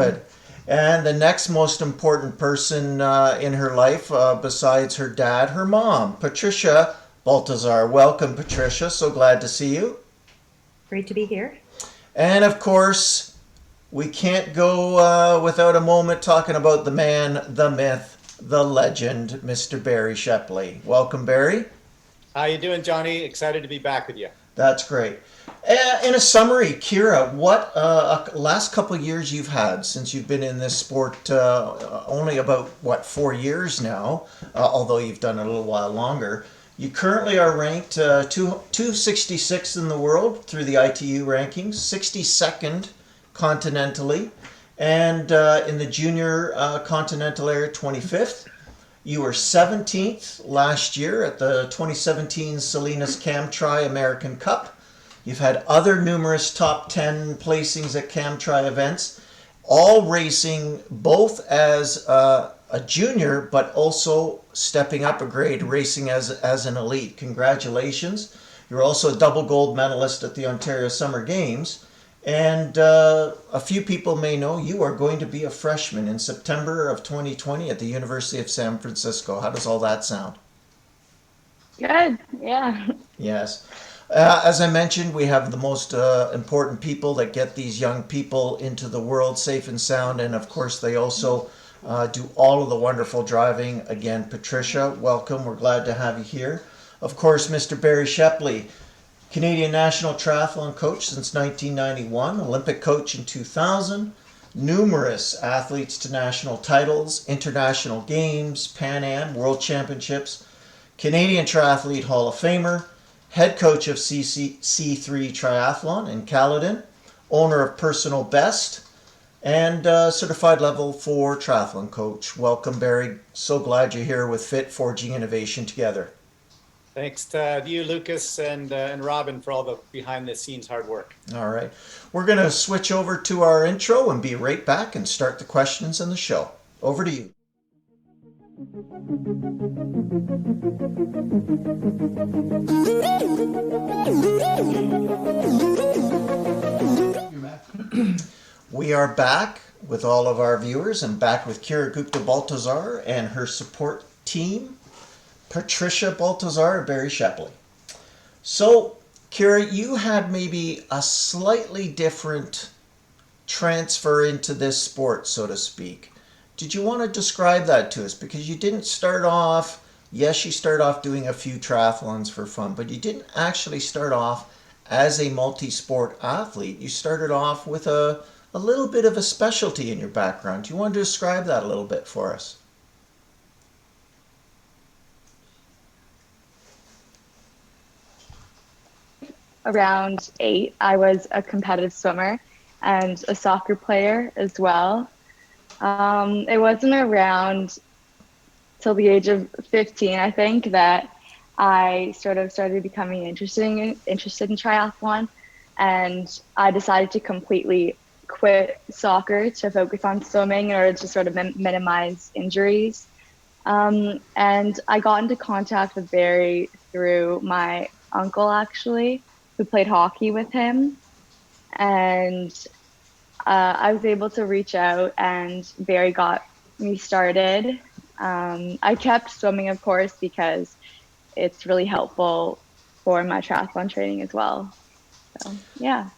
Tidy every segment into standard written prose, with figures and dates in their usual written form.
Good. And the next most important person in her life, besides her dad, her mom, Patricia Baltazar. Welcome, Patricia. So glad to see you. Great to be here. And of course, we can't go without a moment talking about the man, the myth, the legend, Mr. Barrie Shepley. Welcome, Barrie. How you doing, Johnny? Excited to be back with you. That's great. In a summary, Kira, what last couple of years you've had since you've been in this sport? Only about what 4 years now, although you've done it a little while longer. You currently are ranked 266 in the world through the ITU rankings, 62nd continentally, and in the junior continental area, 25th. You were 17th last year at the 2017 Salinas Camtri American Cup. You've had other numerous top 10 placings at Camtri events, all racing both as a junior, but also stepping up a grade, racing as an elite. Congratulations. You're also a double gold medalist at the Ontario Summer Games. And a few people may know you are going to be a freshman in September of 2020 at the University of San Francisco. How does all that sound? Good. Yeah. Yes. As I mentioned, we have the most important people that get these young people into the world safe and sound. And of course, they also do all of the wonderful driving. Again, Patricia, welcome. We're glad to have you here. Of course, Mr. Barrie Shepley, Canadian national triathlon coach since 1991, Olympic coach in 2000, numerous athletes to national titles, international games, Pan Am, World Championships, Canadian Triathlete Hall of Famer, head coach of C3 Triathlon in Caledon, owner of Personal Best, and certified level 4 triathlon coach. Welcome, Barrie. So glad you're here with F.I.T, forging innovation together. Thanks to you, Lucas, and Robin for all the behind-the-scenes hard work. All right. We're going to switch over to our intro and be right back and start the questions in the show. Over to you. We are back with all of our viewers and back with Kira Gupta-Baltazar and her support team, Patricia Baltazar and Barrie Shepley. So, Kira, you had maybe a slightly different transfer into this sport, so to speak. Did you want to describe that to us? Because you didn't start off, yes, you started off doing a few triathlons for fun, but you didn't actually start off as a multi-sport athlete. You started off with a little bit of a specialty in your background. Do you want to describe that a little bit for us? Around 8, I was a competitive swimmer and a soccer player as well. It wasn't around till the age of 15, I think, that I sort of started becoming interested in triathlon, and I decided to completely quit soccer to focus on swimming in order to sort of minimize injuries. And I got into contact with Barrie through my uncle, actually, who played hockey with him. And I was able to reach out, and Barrie got me started. I kept swimming, of course, because it's really helpful for my triathlon training as well. So, yeah.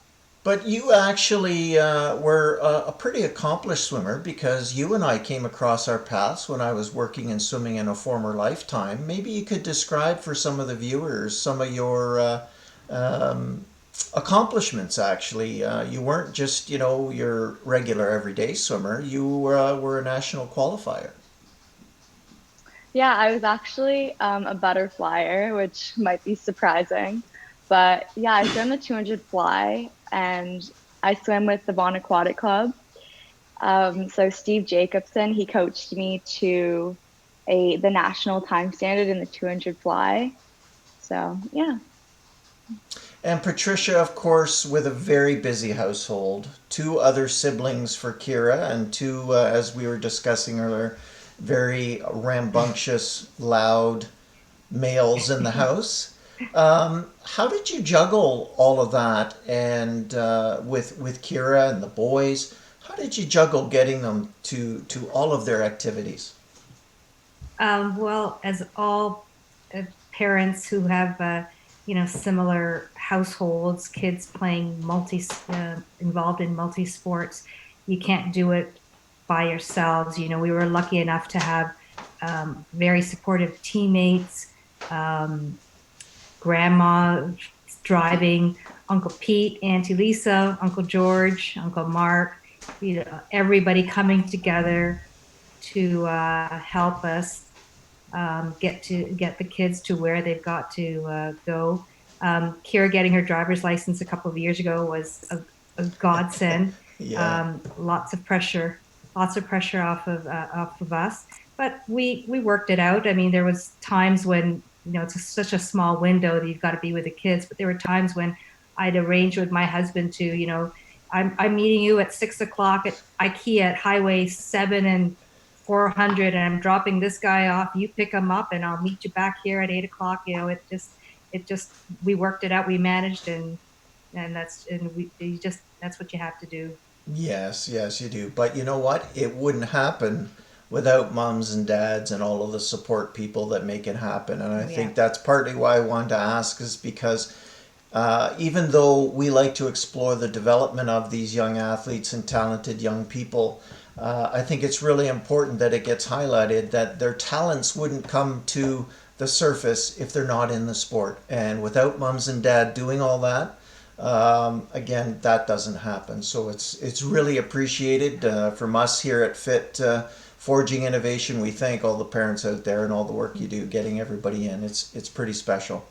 But you actually were a pretty accomplished swimmer, because you and I came across our paths when I was working and swimming in a former lifetime. Maybe you could describe for some of the viewers some of your accomplishments, actually. You weren't just, your regular everyday swimmer. You were a national qualifier. Yeah, I was actually a butterflyer, which might be surprising. But yeah, I swam the 200 fly, and I swam with the Vaughan Aquatic Club. So Steve Jacobson, he coached me to the national time standard in the 200 fly. So yeah. And Patricia, of course, with a very busy household, two other siblings for Kira, and two, as we were discussing earlier, very rambunctious, loud males in the house. How did you juggle all of that and with Kira and the boys? How did you juggle getting them to all of their activities? Well, as all parents who have, similar households, kids playing involved in multi sports, you can't do it by yourselves. We were lucky enough to have very supportive teammates, um, grandma driving, Uncle Pete, Auntie Lisa, Uncle George, Uncle Mark, everybody coming together to help us get the kids to where they've got to go. Kira getting her driver's license a couple of years ago was a godsend. Yeah. Lots of pressure off of us, but we worked it out. I mean, there was times when it's such a small window that you've got to be with the kids, but there were times when I'd arrange with my husband to I'm meeting you at 6 o'clock at IKEA at Highway 7 and 400, and I'm dropping this guy off. You pick him up, and I'll meet you back here at 8 o'clock. It just, we worked it out. We managed, that's what you have to do. Yes, yes, you do. But you know what? It wouldn't happen without moms and dads and all of the support people that make it happen. And I Yeah. think that's partly why I wanted to ask, is because even though we like to explore the development of these young athletes and talented young people, I think it's really important that it gets highlighted that their talents wouldn't come to the surface if they're not in the sport. And without mums and dad doing all that, again, that doesn't happen. So it's really appreciated from us here at Fit Forging Innovation. We thank all the parents out there and all the work you do getting everybody in. It's pretty special.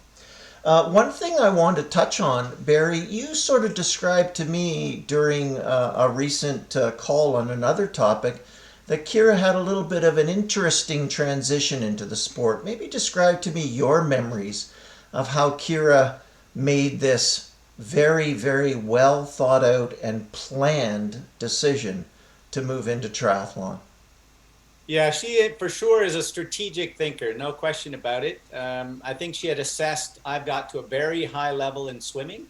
One thing I want to touch on, Barrie, you sort of described to me during a recent call on another topic that Kira had a little bit of an interesting transition into the sport. Maybe describe to me your memories of how Kira made this very, very well thought out and planned decision to move into triathlon. Yeah, she for sure is a strategic thinker, no question about it. I think she had assessed I've got to a very high level in swimming,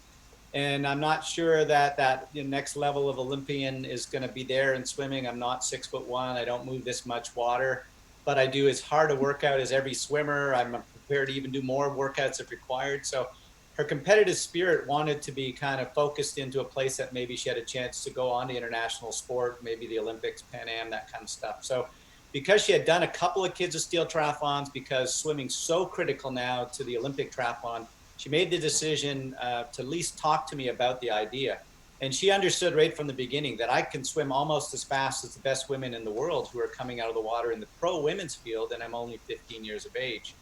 and I'm not sure that next level of Olympian is going to be there in swimming. I'm not 6'1". I don't move this much water, but I do as hard a workout as every swimmer. I'm prepared to even do more workouts if required. So her competitive spirit wanted to be kind of focused into a place that maybe she had a chance to go on to international sport, maybe the Olympics, Pan Am, that kind of stuff. So because she had done a couple of kids of steel triathlons, because swimming's so critical now to the Olympic triathlon, she made the decision to at least talk to me about the idea. And she understood right from the beginning that I can swim almost as fast as the best women in the world who are coming out of the water in the pro women's field, and I'm only 15 years of age.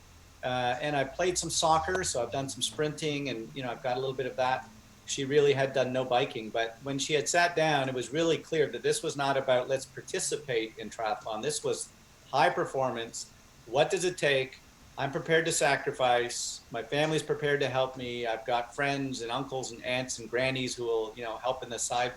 And I played some soccer, so I've done some sprinting, and I've got a little bit of that. She really had done no biking, but when she had sat down, it was really clear that this was not about let's participate in triathlon. This was high performance. What does it take? I'm prepared to sacrifice. My family's prepared to help me. I've got friends and uncles and aunts and grannies who will, help in the side.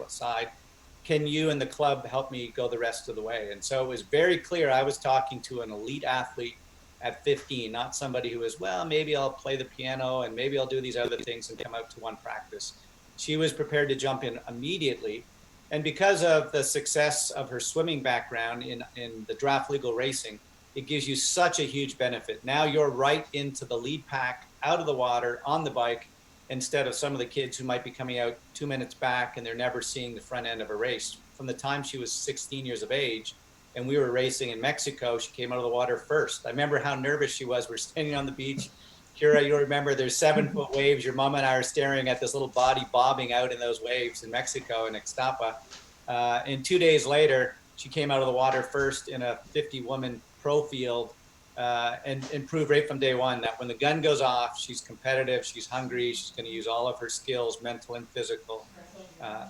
Can you and the club help me go the rest of the way? And so it was very clear I was talking to an elite athlete at 15, not somebody who is, well, maybe I'll play the piano and maybe I'll do these other things and come out to one practice. She was prepared to jump in immediately. And because of the success of her swimming background in the draft legal racing, it gives you such a huge benefit. Now you're right into the lead pack, out of the water, on the bike, instead of some of the kids who might be coming out 2 minutes back and they're never seeing the front end of a race. From the time she was 16 years of age and we were racing in Mexico, she came out of the water first. I remember how nervous she was. We're standing on the beach. Kira, you'll remember there's 7-foot waves. Your mom and I are staring at this little body bobbing out in those waves in Mexico in Ixtapa. And 2 days later, she came out of the water first in a 50-woman pro field, and proved right from day one that when the gun goes off, she's competitive, she's hungry, she's going to use all of her skills, mental and physical.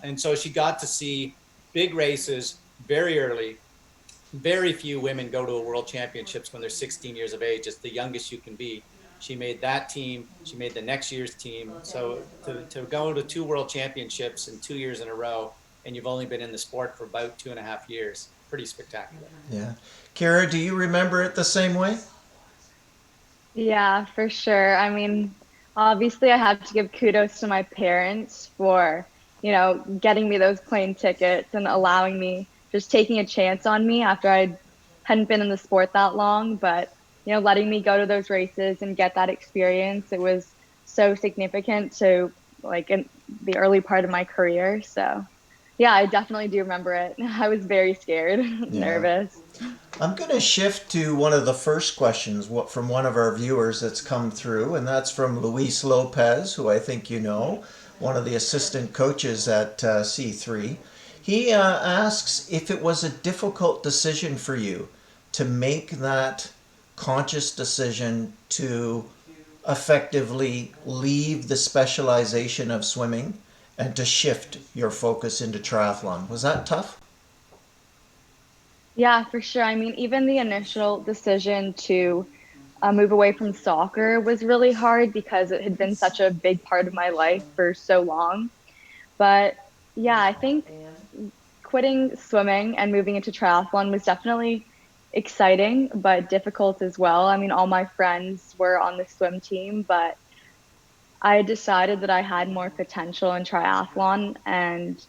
And so she got to see big races very early. Very few women go to a world championships when they're 16 years of age. It's the youngest you can be. She made that team. She made the next year's team. So to go to 2 world championships in 2 years in a row, and you've only been in the sport for about 2.5 years, pretty spectacular. Yeah. Kira, do you remember it the same way? Yeah, for sure. I mean, obviously, I have to give kudos to my parents for getting me those plane tickets and allowing me, just taking a chance on me after I hadn't been in the sport that long, but letting me go to those races and get that experience. It was so significant to like in the early part of my career. So yeah, I definitely do remember it. I was very scared, Yeah. nervous. I'm going to shift to one of the first questions from one of our viewers that's come through, and that's from Luis Lopez, who I think you know, one of the assistant coaches at C3. He asks if it was a difficult decision for you to make that conscious decision to effectively leave the specialization of swimming and to shift your focus into triathlon. Was that tough? Yeah, for sure. I mean, even the initial decision to move away from soccer was really hard because it had been such a big part of my life for so long. But yeah, I think quitting swimming and moving into triathlon was definitely exciting, but difficult as well. I mean, all my friends were on the swim team, but I decided that I had more potential in triathlon, and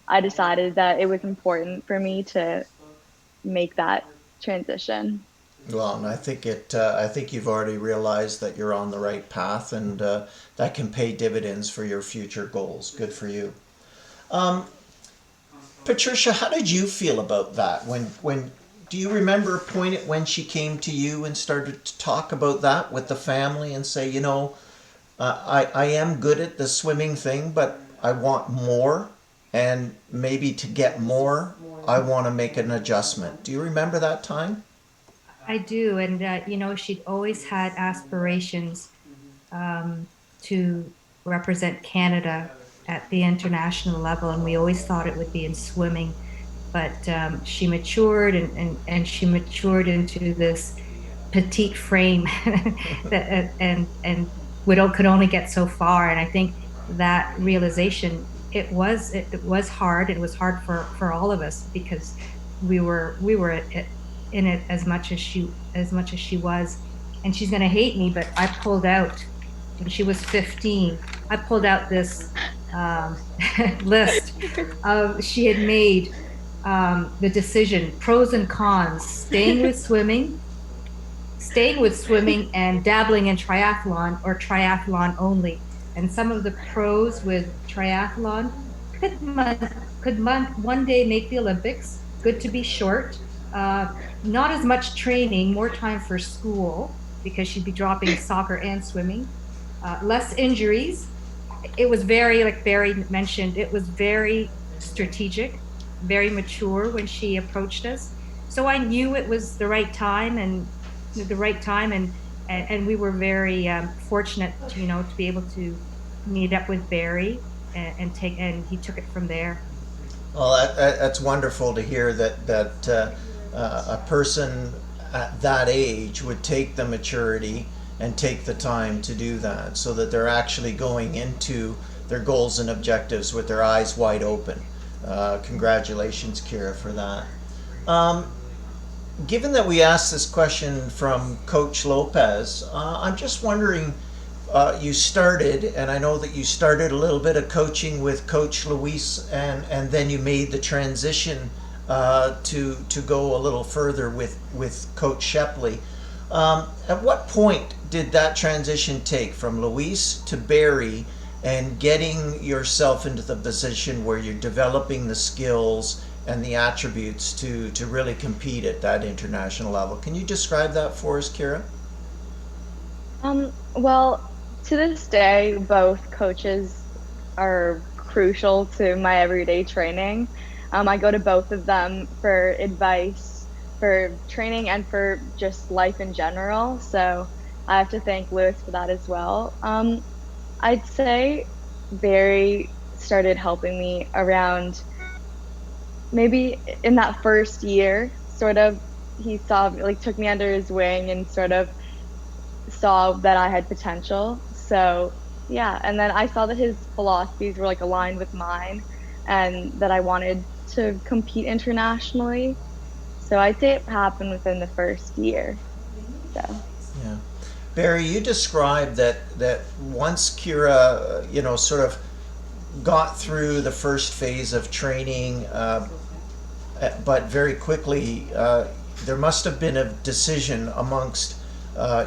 I decided that it was important for me to make that transition. Well, and I think I think you've already realized that you're on the right path, and that can pay dividends for your future goals. Good for you. Patricia, how did you feel about that? When do you remember a point at when she came to you and started to talk about that with the family and say, I am good at the swimming thing, but I want more, and maybe to get more, I want to make an adjustment. Do you remember that time? I do, and she'd always had aspirations to represent Canada at the international level, and we always thought it would be in swimming. But she matured, and she matured into this petite frame that and widow could only get so far. And I think that realization, it was hard. It was hard for all of us because we were in it as much as she was. And she's going to hate me, but I pulled out when she was 15. I pulled out this list of she had made the decision, pros and cons, staying with swimming and dabbling in triathlon, or triathlon only. And some of the pros with triathlon could one day make the Olympics. Good to be short. Not as much training, more time for school because she'd be dropping soccer and swimming. Less injuries. It was very, like Barrie mentioned, it was very strategic, very mature when she approached us. So I knew it was the right time, and the right time, and we were very fortunate, to be able to meet up with Barrie and he took it from there. Well, that's wonderful to hear that a person at that age would take the maturity and take the time to do that, so that they're actually going into their goals and objectives with their eyes wide open. Congratulations, Kira, for that. Given that we asked this question from Coach Lopez, I'm just wondering, you started, and I know that you started a little bit of coaching with Coach Luis, and then you made the transition to go a little further with Coach Shepley. At what point did that transition take from Luis to Barrie and getting yourself into the position where you're developing the skills and the attributes to really compete at that international level? Can you describe that for us, Kira? Well, to this day, both coaches are crucial to my everyday training. I go to both of them for advice, for training, and for just life in general. So I have to thank Lewis for that as well. I'd say Barry started helping me around maybe in that first year, sort of. He saw, like, took me under his wing and sort of saw that I had potential. So yeah, and then I saw that his philosophies were like aligned with mine, and that I wanted to compete internationally. So I'd say it happened within the first year. So Yeah. Barry, you described that once Kira, sort of got through the first phase of training, but very quickly there must have been a decision amongst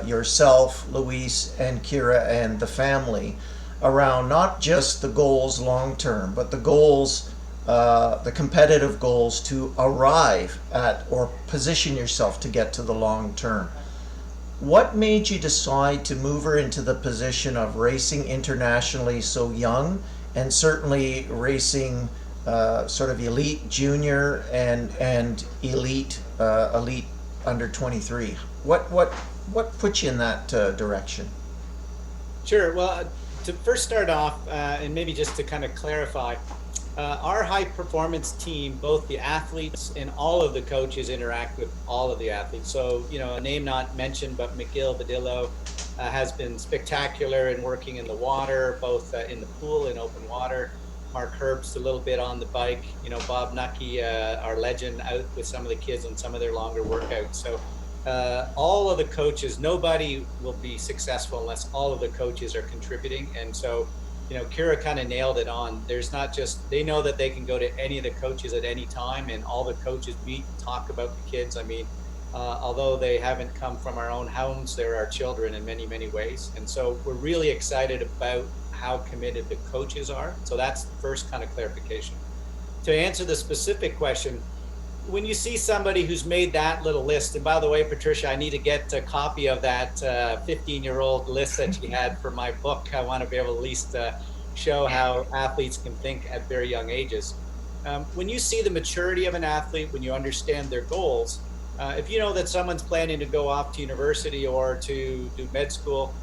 yourself, Luis, and Kira, and the family around not just the goals long term, but the goals, the competitive goals to arrive at or position yourself to get to the long term. What made you decide to move her into the position of racing internationally so young, and certainly racing sort of elite junior and elite under 23? What put you in that direction? Sure. Well, to first start off, and maybe just to kind of clarify, our high performance team, both the athletes and all of the coaches interact with all of the athletes. So, a name not mentioned, but McGill Badillo has been spectacular in working in the water, both in the pool and open water. Mark Herbst a little bit on the bike. Bob Nucky, our legend, out with some of the kids on some of their longer workouts. So all of the coaches, nobody will be successful unless all of the coaches are contributing. And so, Kira kind of nailed it on. There's not just, they know that they can go to any of the coaches at any time, and all the coaches meet and talk about the kids. I mean, although they haven't come from our own homes, they're our children in many, many ways. And so we're really excited about how committed the coaches are. So that's the first kind of clarification. To answer the specific question, when you see somebody who's made that little list, and by the way, Patricia, I need to get a copy of that 15-year-old list that she had for my book. I want to be able to at least show how athletes can think at very young ages. When you see the maturity of an athlete, when you understand their goals, if you know that someone's planning to go off to university or to do med school,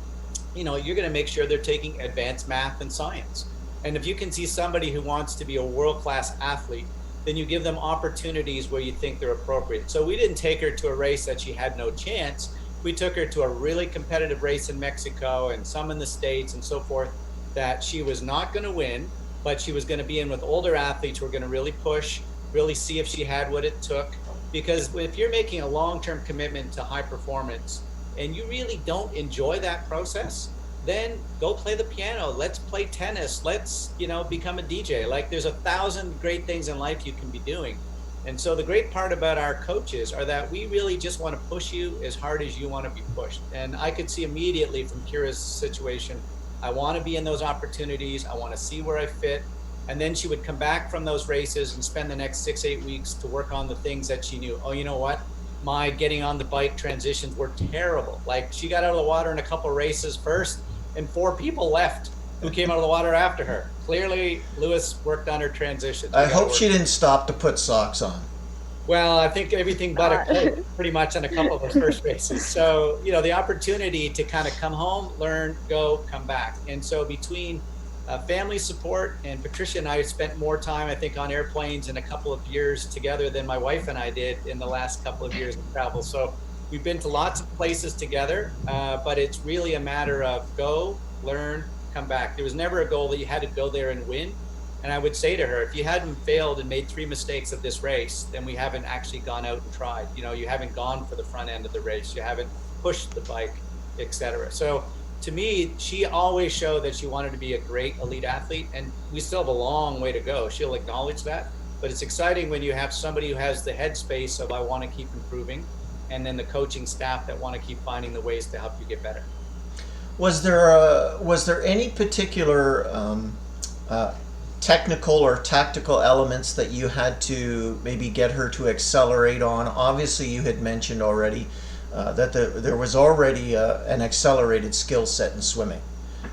you're going to make sure they're taking advanced math and science. And if you can see somebody who wants to be a world-class athlete, then you give them opportunities where you think they're appropriate. So we didn't take her to a race that she had no chance. We took her to a really competitive race in Mexico and some in the States and so forth that she was not going to win, but she was going to be in with older athletes who were going to really push, really see if she had what it took. Because if you're making a long-term commitment to high performance and you really don't enjoy that process, then go play the piano. Let's play tennis. Let's, become a DJ. Like, there's 1,000 great things in life you can be doing. And so the great part about our coaches are that we really just want to push you as hard as you want to be pushed. And I could see immediately from Kira's situation, I want to be in those opportunities. I want to see where I fit. And then she would come back from those races and spend the next 6-8 weeks to work on the things that she knew. Oh, you know what? My getting on the bike transitions were terrible. Like, she got out of the water in a couple races first, and 4 people left who came out of the water after her. Clearly, Lewis worked on her transitions. I hope she didn't stop to put socks on. Well, I think everything but a coat pretty much on a couple of those first races. So, the opportunity to kind of come home, learn, go, come back. And so between family support, and Patricia and I spent more time, I think, on airplanes in a couple of years together than my wife and I did in the last couple of years of travel. So we've been to lots of places together, but it's really a matter of go, learn, come back. There was never a goal that you had to go there and win. And I would say to her, if you hadn't failed and made 3 mistakes of this race, then we haven't actually gone out and tried. You haven't gone for the front end of the race. You haven't pushed the bike, etc. So to me, she always showed that she wanted to be a great elite athlete, and we still have a long way to go. She'll acknowledge that. But it's exciting when you have somebody who has the headspace of, I want to keep improving, and then the coaching staff that want to keep finding the ways to help you get better. Was there any particular technical or tactical elements that you had to maybe get her to accelerate on? Obviously, you had mentioned already that there was already an accelerated skill set in swimming.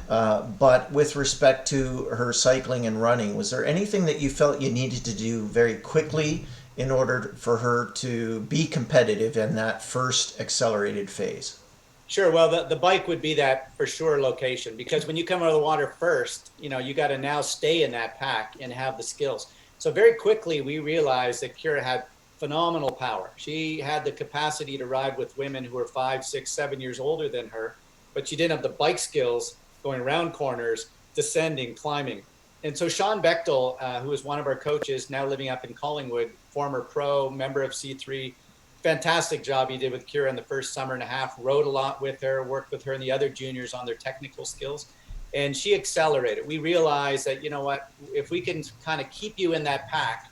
But with respect to her cycling and running, was there anything that you felt you needed to do very quickly in order for her to be competitive in that first accelerated phase? Sure. Well, the bike would be that for sure location, because when you come out of the water first, you got to now stay in that pack and have the skills. So very quickly, we realized that Kira had phenomenal power. She had the capacity to ride with women who were 5, 6, 7 years older than her, but she didn't have the bike skills going around corners, descending, climbing. And so Sean Bechtel, who is one of our coaches, now living up in Collingwood, former pro, member of C3, fantastic job he did with Kira in the first summer and a half, rode a lot with her, worked with her and the other juniors on their technical skills. and she accelerated. We realized that, you know what, if we can kind of keep you in that pack,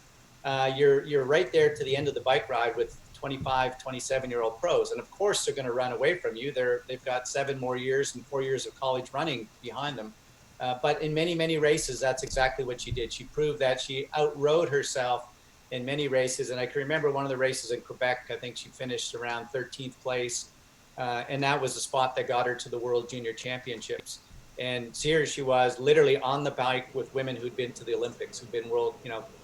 you're right there to the end of the bike ride with 25, 27-year-old pros. And of course, they're going to run away from you. They've got 7 more years and 4 years of college running behind them. But in many, many races, that's exactly what she did. She proved that she outrode herself in many races. And I can remember one of the races in Quebec, I think she finished around 13th place. And that was the spot that got her to the World Junior Championships. And here she was literally on the bike with women who'd been to the Olympics, who'd been world,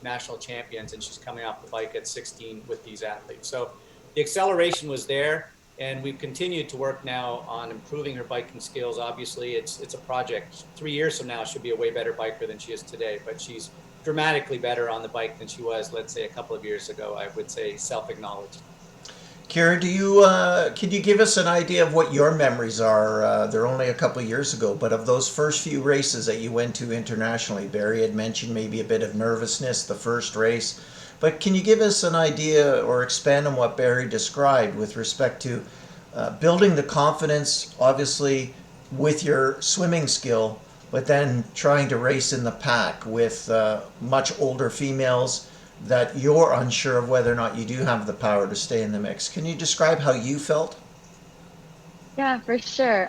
national champions. And she's coming off the bike at 16 with these athletes. So the acceleration was there. And we've continued to work now on improving her biking skills. Obviously, it's a project. 3 years from now, she'll be a way better biker than she is today. But she's dramatically better on the bike than she was, let's say, a couple of years ago. I would say self-acknowledged. Kira, could you give us an idea of what your memories are? They're only a couple of years ago, but of those first few races that you went to internationally. Barrie had mentioned maybe a bit of nervousness the first race, but can you give us an idea or expand on what Barrie described with respect to building the confidence, obviously, with your swimming skill, but then trying to race in the pack with much older females that you're unsure of whether or not you do have the power to stay in the mix. Can you describe how you felt? Yeah, for sure.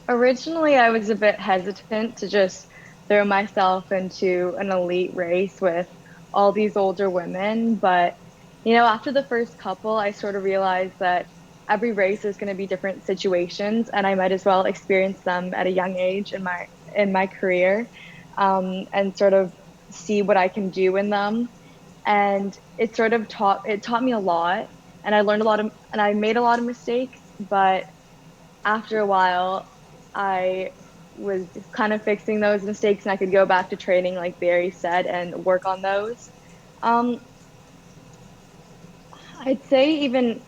Originally, I was a bit hesitant to just throw myself into an elite race with all these older women. But, after the first couple, I sort of realized that every race is going to be different situations, and I might as well experience them at a young age in my career, and sort of see what I can do in them. And it taught me a lot, and I made a lot of mistakes, but after a while, I was kind of fixing those mistakes, and I could go back to training, like Barrie said, and work on those. Um, I'd say even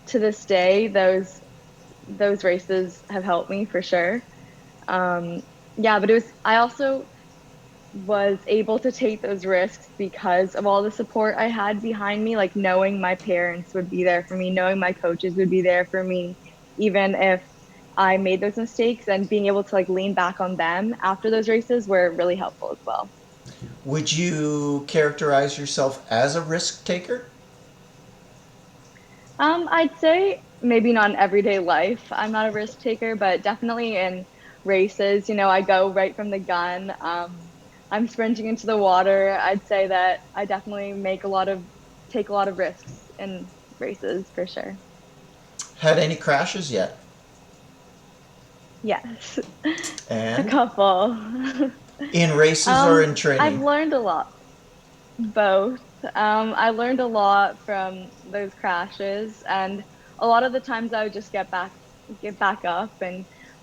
to this day, those races have helped me for sure. Um, yeah, but I also was able to take those risks because of all the support I had behind me, like knowing my parents would be there for me, knowing my coaches would be there for me, even if I made those mistakes, and being able to like lean back on them after those races were really helpful as well. Would you characterize yourself as a risk taker? I'd say maybe not in everyday life. I'm not a risk taker, but definitely in races, I go right from the gun. I'm sprinting into the water. I'd say that I definitely take a lot of risks in races for sure. Had any crashes yet? Yes, a And couple. in races or in I've training? learned a lot, both. I learned a lot from those crashes, and a lot of the times I would just get back up,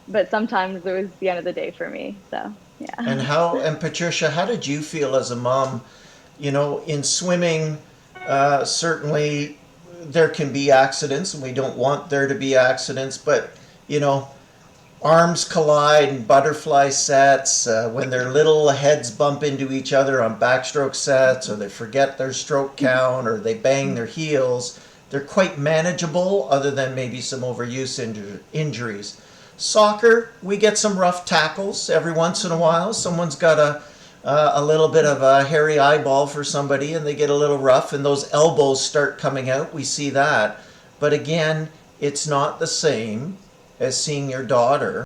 but sometimes it was the end of the day for me. So yeah. And Patricia, how did you feel as a mom? In swimming, certainly there can be accidents, and we don't want there to be accidents, but, you know, arms collide and butterfly sets, when their little heads bump into each other on backstroke sets, or they forget their stroke count, or they bang their heels, they're quite manageable other than maybe some overuse injuries. Soccer, we get some rough tackles every once in a while. Someone's got a little bit of a hairy eyeball for somebody and they get a little rough and those elbows start coming out. We see that. But again, it's not the same as seeing your daughter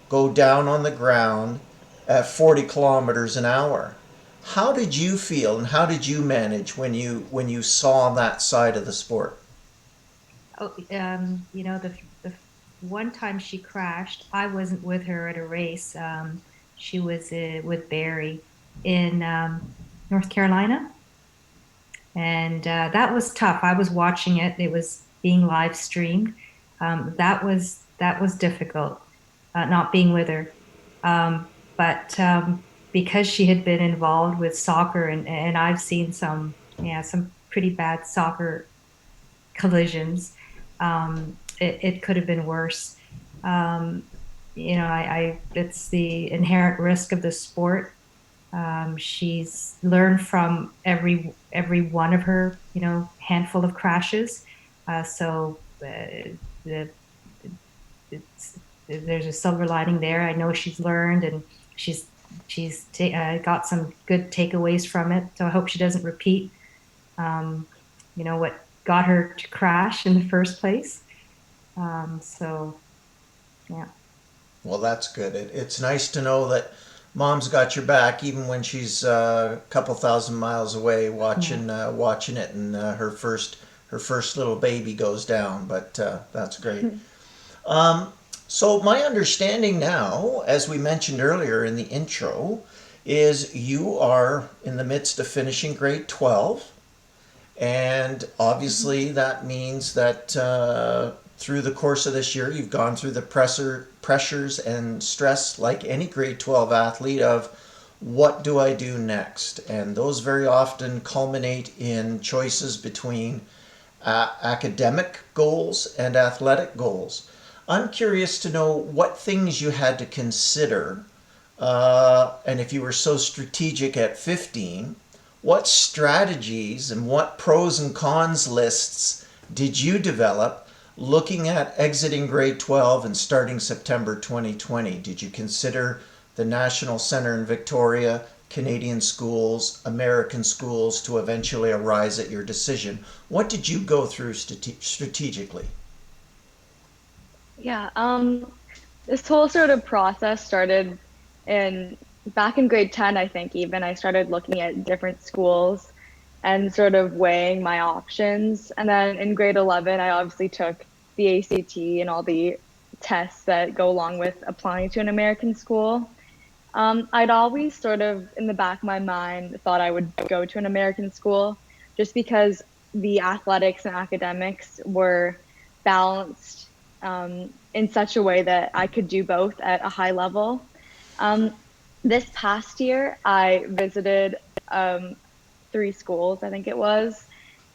go down on the ground at 40 kilometers an hour. How did you feel and how did you manage when you saw that side of the sport? Oh, the one time she crashed, I wasn't with her at a race. She was with Barrie in North Carolina, and that was tough. I was watching it; it was being live streamed. That was difficult, not being with her. But because she had been involved with soccer, and I've seen some pretty bad soccer collisions. It could have been worse. Um, it's the inherent risk of the sport. She's learned from every one of her, handful of crashes. So the it's there's a silver lining there. I know she's learned, and got some good takeaways from it. So I hope she doesn't repeat, what got her to crash in the first place. So yeah. Well, that's good. It's nice to know that mom's got your back, even when she's a couple thousand miles away, watching it, and her first little baby goes down. But that's great. So my understanding now, as we mentioned earlier in the intro, is you are in the midst of finishing grade 12. And obviously, that means that through the course of this year, you've gone through the pressures and stress like any grade 12 athlete of what do I do next? And those very often culminate in choices between academic goals and athletic goals. I'm curious to know what things you had to consider, and if you were so strategic at 15, what strategies and what pros and cons lists did you develop looking at exiting grade 12 and starting September 2020? Did you consider the National Center in Victoria, Canadian schools, American schools to eventually arise at your decision? What did you go through strategically? Yeah, this whole sort of process started in back in grade 10, I think even. I started looking at different schools and sort of weighing my options. And then in grade 11, I obviously took the ACT and all the tests that go along with applying to an American school. I'd always sort of, in the back of my mind, thought I would go to an American school just because the athletics and academics were balanced in such a way that I could do both at a high level. Um, this past year, I visited um, 3 schools, I think it was,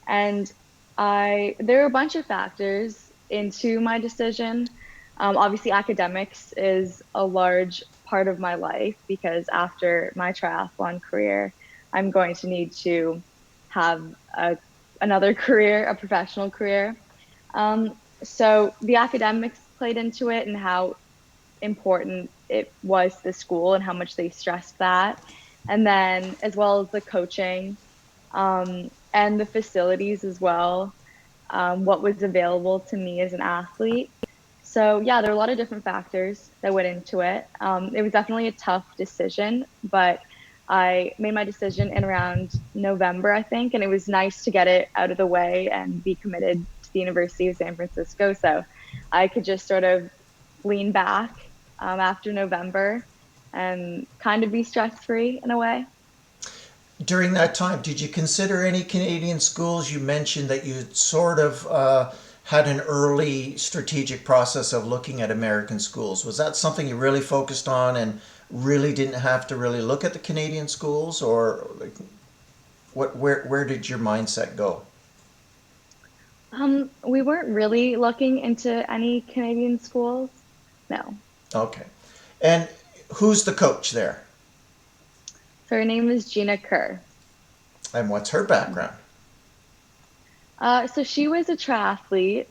and there were a bunch of factors into my decision. Obviously, academics is a large part of my life because after my triathlon career, I'm going to need to have another career, a professional career. So the academics played into it and how important it was to the school and how much they stressed that. And then as well as the coaching and the facilities as well, what was available to me as an athlete. So yeah, there are a lot of different factors that went into it. It was definitely a tough decision, but I made my decision in around November, I think, and it was nice to get it out of the way and be committed to the University of San Francisco. So I could just sort of lean back after November and kind of be stress free in a way. During that time, did you consider any Canadian schools? You mentioned that you sort of had an early strategic process of looking at American schools. Was that something you really focused on and really didn't have to really look at the Canadian schools, or like, where did your mindset go? We weren't really looking into any Canadian schools. No. Okay. And who's the coach there? So her name is Gina Kerr. And what's her background? So she was a triathlete.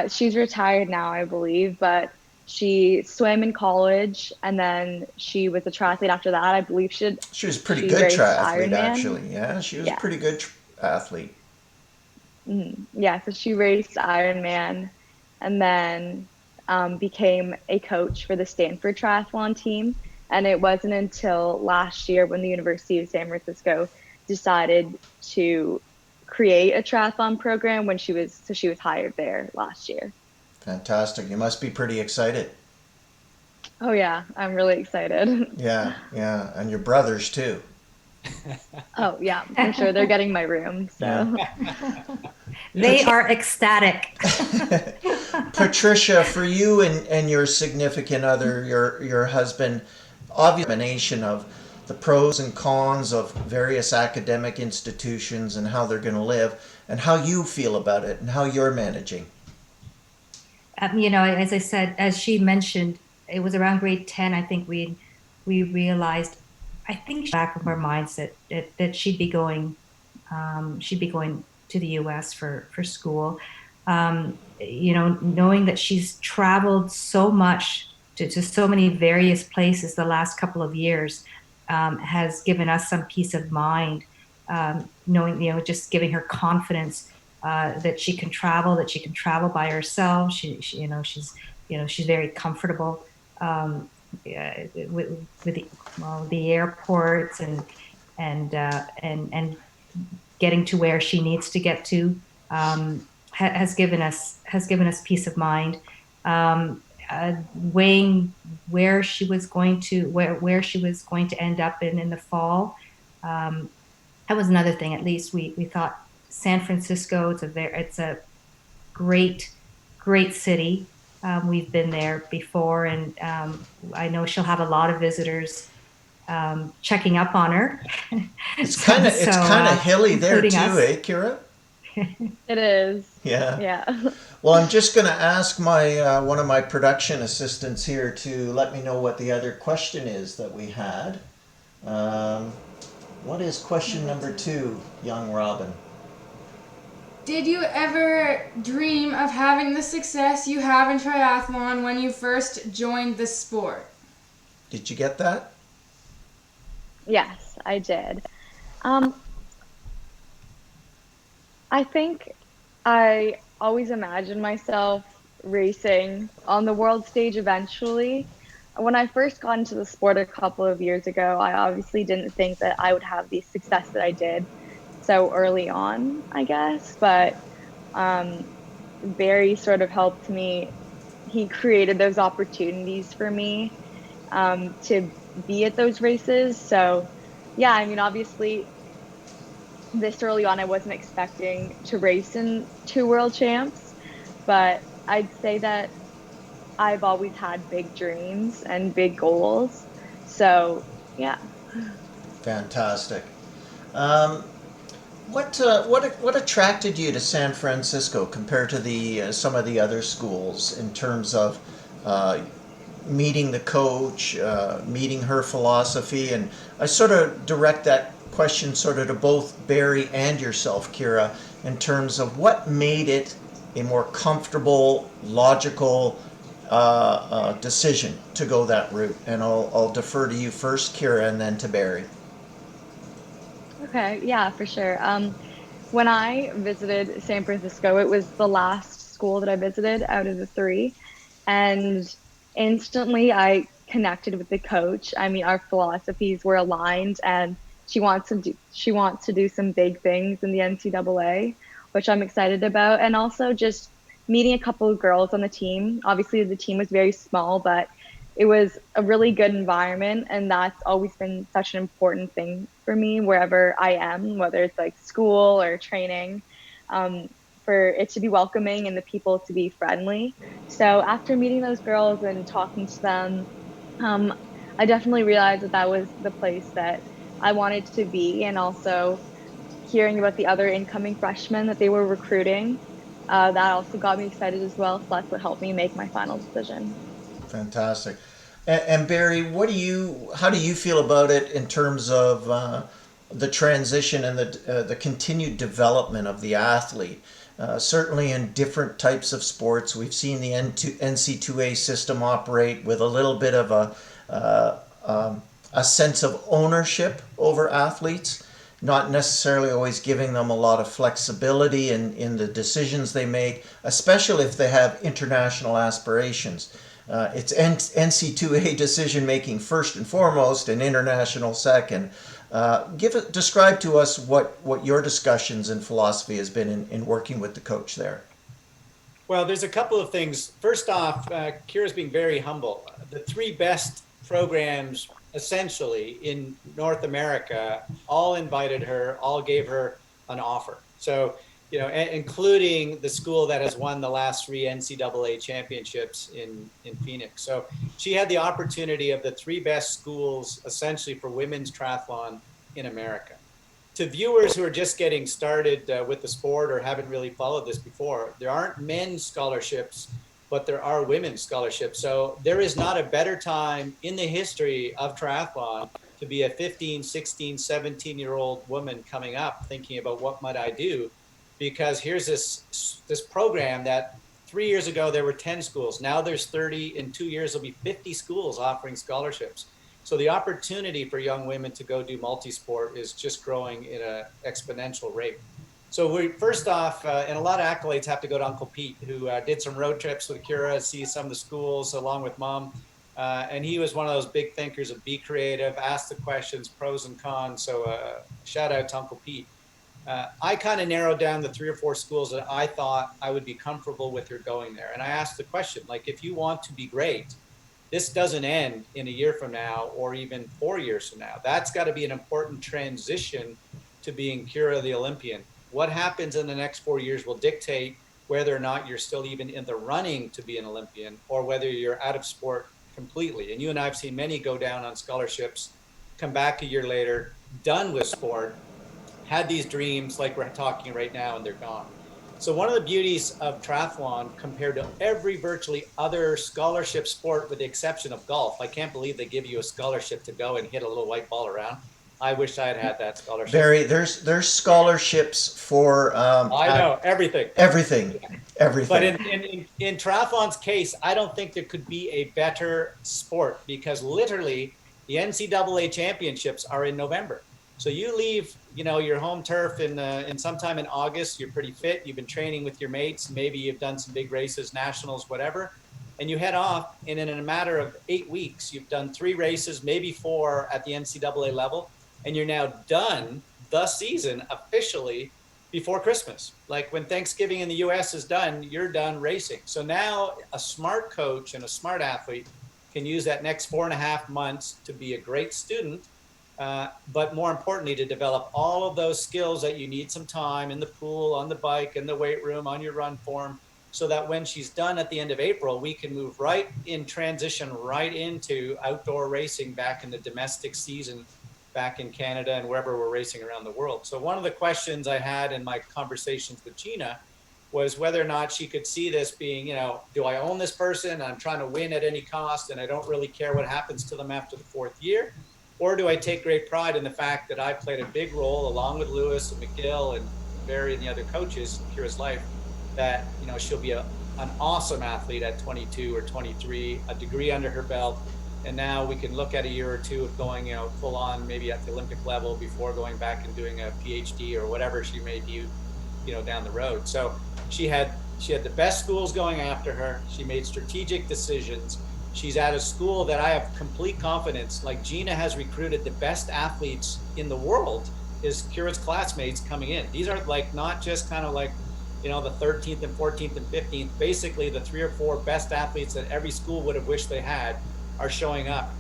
She's retired now, I believe, but she swam in college and then she was a triathlete after that. I believe She was a pretty she good raced triathlete, Ironman. actually. Yeah, she was a Yeah. pretty good athlete. Yeah, so she raced Ironman and then became a coach for the Stanford triathlon team. And it wasn't until last year when the University of San Francisco decided to create a triathlon program she was hired there last year. Fantastic. You must be pretty excited. Oh yeah, I'm really excited. Yeah, yeah. And your brothers, too. Oh yeah, for sure. They're getting my room, Yeah. so. They are ecstatic. Patricia, for you and your significant other, your husband, obvious combination of the pros and cons of various academic institutions and how they're going to live, and how you feel about it and how you're managing. As I said, as she mentioned, it was around grade 10, I think we realized, I think back of our minds that she'd be going to the US for school. Knowing that she's traveled so much to so many various places the last couple of years has given us some peace of mind. Knowing, just giving her confidence that she can travel, by herself. She's very comfortable with the airports and getting to where she needs to get to. Has given us peace of mind. Weighing where she was going to end up in the fall. That was another thing. At least we thought San Francisco. It's a great city. We've been there before, and I know she'll have a lot of visitors checking up on her. It's kind of hilly there including too, us. Kira? It is. Yeah. Yeah. Well, I'm just going to ask my one of my production assistants here to let me know what the other question is that we had. What is question number 2, young Robin? Did you ever dream of having the success you have in triathlon when you first joined the sport? Did you get that? Yes, I did. Um, I think I always imagined myself racing on the world stage eventually. When I first got into the sport a couple of years ago, I obviously didn't think that I would have the success that I did so early on, I guess. But um, Barry sort of helped me. He created those opportunities for me to be at those races. So, yeah, I mean, obviously, this early on, I wasn't expecting to race in 2 world champs, but I'd say that I've always had big dreams and big goals. So, yeah. Fantastic. Um, what attracted you to San Francisco compared to the some of the other schools in terms of uh, meeting the coach, meeting her philosophy? And I sort of direct that question sort of to both Barry and yourself, Kira, in terms of what made it a more comfortable, logical decision to go that route. And I'll defer to you first, Kira, and then to Barry. Okay. Yeah, for sure. When I visited San Francisco, it was the last school that I visited out of the three. And instantly I connected with the coach. I mean, our philosophies were aligned, and she wants to do some big things in the NCAA, which I'm excited about. And also just meeting a couple of girls on the team. Obviously the team was very small, but it was a really good environment, and that's always been such an important thing for me wherever I am, whether it's like school or training. Um, for it to be welcoming and the people to be friendly. So after meeting those girls and talking to them, um, I definitely realized that that was the place that I wanted to be. And also hearing about the other incoming freshmen that they were recruiting, that also got me excited as well. So that's what helped me make my final decision. Fantastic. And Barry, how do you feel about it in terms of the transition and the continued development of the athlete? Certainly in different types of sports, we've seen the NC2A system operate with a little bit of a sense of ownership over athletes, not necessarily always giving them a lot of flexibility in the decisions they make, especially if they have international aspirations. It's NC2A decision making first and foremost, and international second. Describe to us what your discussions and philosophy has been in working with the coach there. Well, there's a couple of things. First off, Kira's being very humble. The three best programs essentially in North America all invited her, all gave her an offer. So, including the school that has won the last three NCAA championships in Phoenix. So she had the opportunity of the three best schools essentially for women's triathlon in America. To viewers who are just getting started with the sport or haven't really followed this before, there aren't men's scholarships, but there are women's scholarships. So there is not a better time in the history of triathlon to be a 15, 16, 17-year-old woman coming up thinking about what might I do because here's this program that 3 years ago there were 10 schools. Now there's 30. In 2 years there'll be 50 schools offering scholarships. So the opportunity for young women to go do multi-sport is just growing at an exponential rate. So we first off, and a lot of accolades have to go to Uncle Pete, who did some road trips with Kira, see some of the schools along with Mom. And he was one of those big thinkers of be creative, ask the questions, pros and cons. So shout out to Uncle Pete. I kind of narrowed down the 3 or 4 schools that I thought I would be comfortable with her going there. And I asked the question, like, if you want to be great, this doesn't end in a year from now or even 4 years from now. That's got to be an important transition to being Kira the Olympian. What happens in the next 4 years will dictate whether or not you're still even in the running to be an Olympian or whether you're out of sport completely. And you and I have seen many go down on scholarships, come back a year later, done with sport, had these dreams like we're talking right now, and they're gone. So one of the beauties of triathlon compared to every virtually other scholarship sport, with the exception of golf, I can't believe they give you a scholarship to go and hit a little white ball around. I wish I had had that scholarship. Barrie, there's scholarships for I know everything. everything. But in triathlon's case, I don't think there could be a better sport, because literally the NCAA championships are in November. So you leave, your home turf in sometime in August. You're pretty fit. You've been training with your mates. Maybe you've done some big races, nationals, whatever. And you head off, and in a matter of 8 weeks, you've done 3 races, maybe 4 at the NCAA level, and you're now done the season officially before Christmas. Like when Thanksgiving in the US is done, you're done racing. So now a smart coach and a smart athlete can use that next 4.5 months to be a great student, but more importantly, to develop all of those skills that you need some time in the pool, on the bike, in the weight room, on your run form, so that when she's done at the end of April, we can move right in transition right into outdoor racing back in the domestic season back in Canada and wherever we're racing around the world. So one of the questions I had in my conversations with Gina was whether or not she could see this being, do I own this person? I'm trying to win at any cost, and I don't really care what happens to them after the 4th year. Or do I take great pride in the fact that I played a big role along with Lewis and McGill and Barrie and the other coaches in Kira's life, that, she'll be an awesome athlete at 22 or 23, a degree under her belt. And now we can look at a year or 2 of going, full on, maybe at the Olympic level before going back and doing a PhD or whatever she may do, down the road. So she had the best schools going after her. She made strategic decisions. She's at a school that I have complete confidence. Like, Gina has recruited the best athletes in the world, is Kira's classmates coming in. These are like not just kind of like, the 13th and 14th and 15th. Basically, the 3 or 4 best athletes that every school would have wished they had are showing up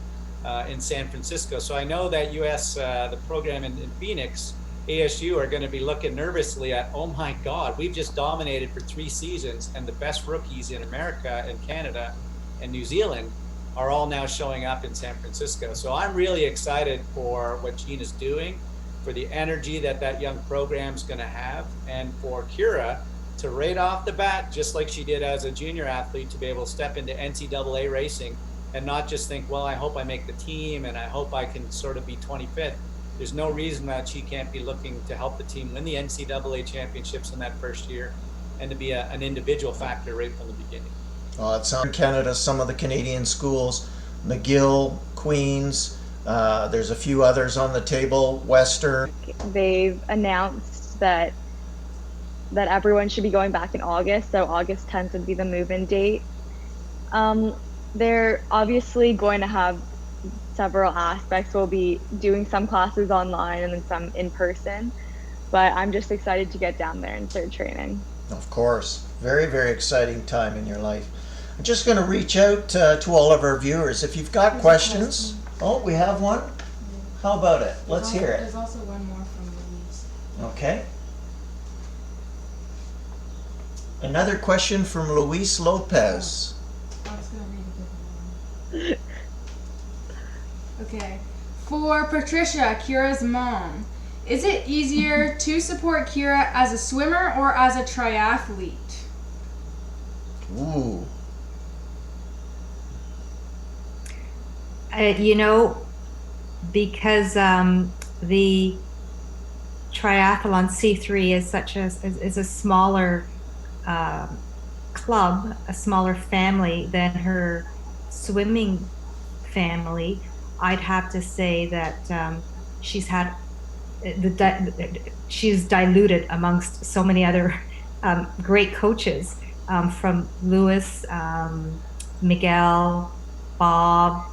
in San Francisco. So I know that the program in Phoenix, ASU, are going to be looking nervously at, oh my God, we've just dominated for 3 seasons, and the best rookies in America and Canada and New Zealand are all now showing up in San Francisco. So I'm really excited for what Gina's doing, for the energy that young program's going to have, and for Kira to right off the bat, just like she did as a junior athlete, to be able to step into NCAA racing and not just think, well, I hope I make the team and I hope I can sort of be 25th. There's no reason that she can't be looking to help the team win the NCAA championships in that first year, and to be an individual factor right from the beginning. It's in Canada, some of the Canadian schools, McGill, Queens, there's a few others on the table, Western. They've announced that everyone should be going back in August, so August 10th would be the move-in date. They're obviously going to have several aspects. We'll be doing some classes online and then some in person, but I'm just excited to get down there and start training. Of course, very, very exciting time in your life. I'm just going to reach out to all of our viewers. If you've got questions. Oh, we have one? How about it? Let's hear it. There's also one more from Louise. Okay. Another question from Luis Lopez. I was going to read a different one. Okay. For Patricia, Kira's mom, is it easier to support Kira as a swimmer or as a triathlete? Ooh. Because the triathlon C3 is is a smaller club, a smaller family than her swimming family. I'd have to say that she's had she's diluted amongst so many other great coaches from Lewis, Miguel, Bob,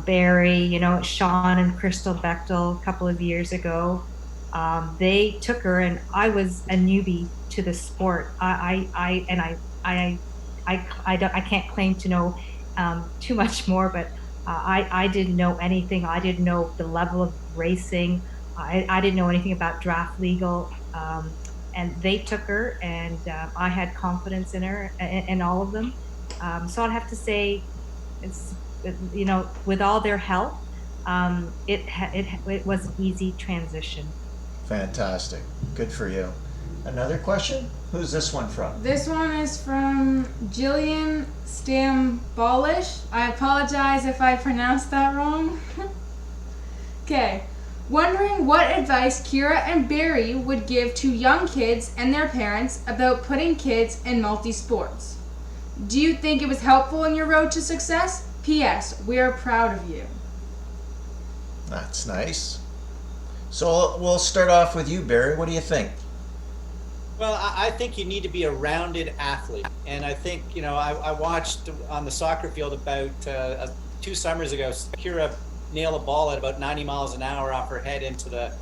Barrie, Sean and Crystal Bechtel a couple of years ago. They took her, and I was a newbie to the sport. I can't claim to know too much more, but I didn't know anything. I didn't know the level of racing. I didn't know anything about draft legal. And they took her, and I had confidence in her and all of them. So I'd have to say, it's with all their help, it was an easy transition. Fantastic. Good for you. Another question? Who's this one from? This one is from Jillian Stambolish. I apologize if I pronounced that wrong. Okay. Wondering what advice Kira and Barrie would give to young kids and their parents about putting kids in multi-sports. Do you think it was helpful in your road to success? P.S. We are proud of you. That's nice. So we'll start off with you, Barrie. What do you think? Well, I think you need to be a rounded athlete. And I think, I watched on the soccer field about 2 summers ago, Kira nail a ball at about 90 miles an hour off her head into the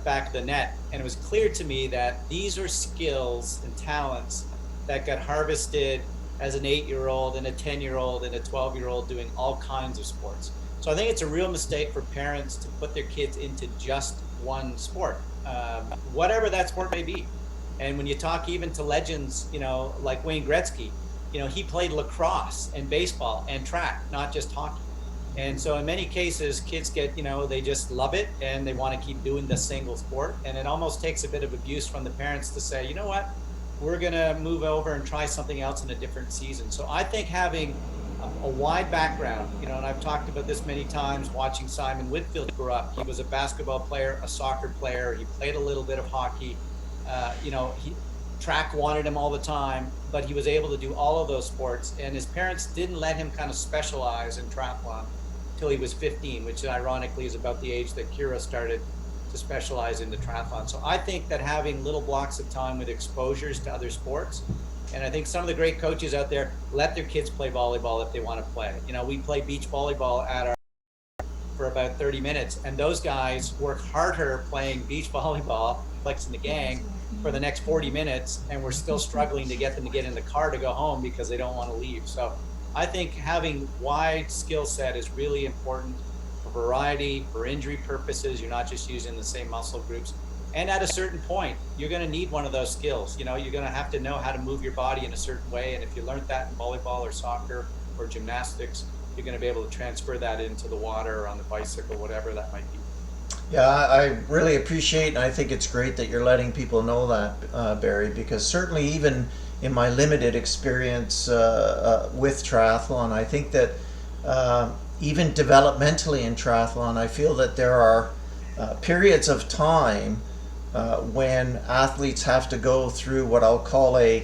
back of the net. And it was clear to me that these are skills and talents that got harvested as an 8-year-old and a 10-year-old and a 12-year-old doing all kinds of sports. So I think it's a real mistake for parents to put their kids into just one sport, whatever that sport may be. And when you talk even to legends, like Wayne Gretzky, he played lacrosse and baseball and track, not just hockey. And so in many cases, kids get, they just love it and they want to keep doing the single sport. And it almost takes a bit of abuse from the parents to say, you know what, we're going to move over and try something else in a different season. So I think having a wide background, and I've talked about this many times, watching Simon Whitfield grow up. He was a basketball player, a soccer player. He played a little bit of hockey. Track wanted him all the time, but he was able to do all of those sports. And his parents didn't let him kind of specialize in triathlon till he was 15, which ironically is about the age that Kira started to specialize in the triathlon. So I think that having little blocks of time with exposures to other sports, and I think some of the great coaches out there let their kids play volleyball if they want to play. We play beach volleyball for about 30 minutes, and those guys work harder playing beach volleyball, flexing the gang, for the next 40 minutes, and we're still struggling to get them to get in the car to go home because they don't want to leave. So I think having wide skill set is really important for variety, for injury purposes. You're not just using the same muscle groups. And at a certain point, you're going to need one of those skills. You're going to have to know how to move your body in a certain way. And if you learned that in volleyball or soccer or gymnastics, you're going to be able to transfer that into the water or on the bicycle, whatever that might be. Yeah, I really appreciate, and I think it's great that you're letting people know that, Barrie, because certainly even in my limited experience with triathlon, I think that even developmentally in triathlon, I feel that there are periods of time when athletes have to go through what I'll call a